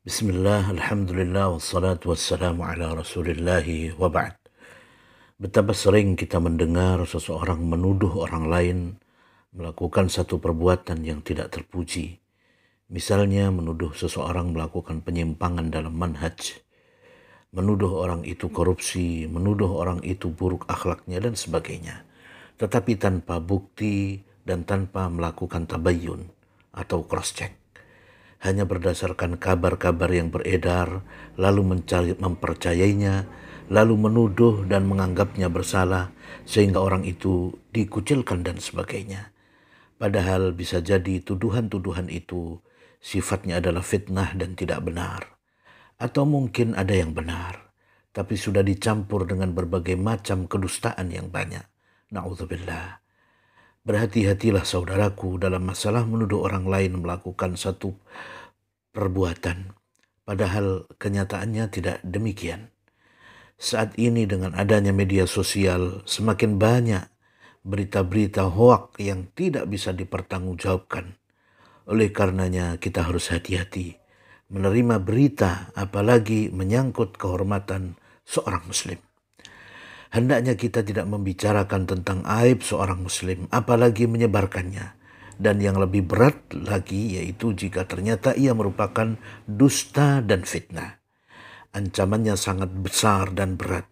Bismillah, alhamdulillah, wassalatu wassalamu ala rasulillahi wa ba'd. Betapa sering kita mendengar seseorang menuduh orang lain melakukan satu perbuatan yang tidak terpuji. Misalnya menuduh seseorang melakukan penyimpangan dalam manhaj, menuduh orang itu korupsi, menuduh orang itu buruk akhlaknya dan sebagainya. Tetapi tanpa bukti dan tanpa melakukan tabayyun atau cross-check. Hanya berdasarkan kabar-kabar yang beredar, lalu mempercayainya, lalu menuduh dan menganggapnya bersalah, sehingga orang itu dikucilkan dan sebagainya. Padahal bisa jadi tuduhan-tuduhan itu sifatnya adalah fitnah dan tidak benar. Atau mungkin ada yang benar, tapi sudah dicampur dengan berbagai macam kedustaan yang banyak. Na'udzubillah. Berhati-hatilah saudaraku dalam masalah menuduh orang lain melakukan satu perbuatan, padahal kenyataannya tidak demikian. Saat ini dengan adanya media sosial, semakin banyak berita-berita hoak yang tidak bisa dipertanggungjawabkan. Oleh karenanya kita harus hati-hati menerima berita, apalagi menyangkut kehormatan seorang muslim. Hendaknya kita tidak membicarakan tentang aib seorang muslim, apalagi menyebarkannya. Dan yang lebih berat lagi yaitu jika ternyata ia merupakan dusta dan fitnah. Ancamannya sangat besar dan berat.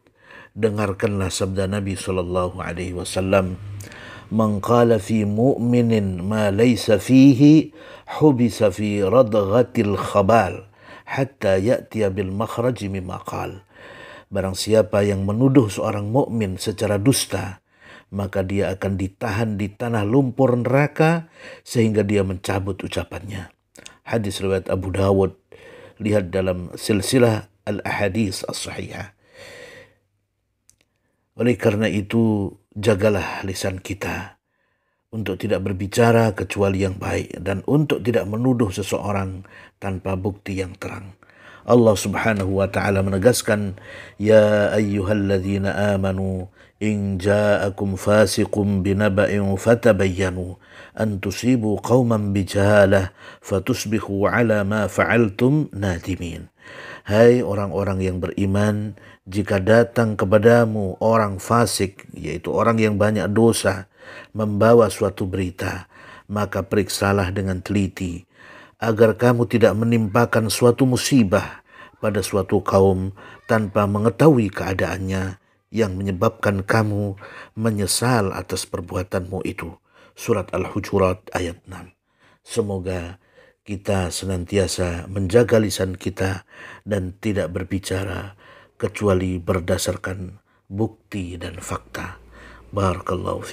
Dengarkanlah sabda Nabi SAW. Man qala fi mu'minin ma laysa fihi hubisa fi radghatil khabal hatta ya'tiya bil makhraji mimma qala. Barang siapa yang menuduh seorang mukmin secara dusta, maka dia akan ditahan di tanah lumpur neraka sehingga dia mencabut ucapannya. Hadis riwayat Abu Dawud, lihat dalam silsilah al-ahadits as-sahihah. Oleh karena itu, jagalah lisan kita untuk tidak berbicara kecuali yang baik dan untuk tidak menuduh seseorang tanpa bukti yang terang. Allah subhanahu wa ta'ala menegaskan, Ya ayyuhalladzina amanu in ja'akum fasiqum binaba'in fatabayyanu an tusibu qawman bijahalah fatusbihu ala ma fa'altum nadimin. Hai orang-orang yang beriman, jika datang kepadamu orang fasik, yaitu orang yang banyak dosa, membawa suatu berita, maka periksalah dengan teliti, agar kamu tidak menimpakan suatu musibah pada suatu kaum tanpa mengetahui keadaannya yang menyebabkan kamu menyesal atas perbuatanmu itu. Surat Al-Hujurat ayat 6. Semoga kita senantiasa menjaga lisan kita dan tidak berbicara kecuali berdasarkan bukti dan fakta. Barakallahu fiik.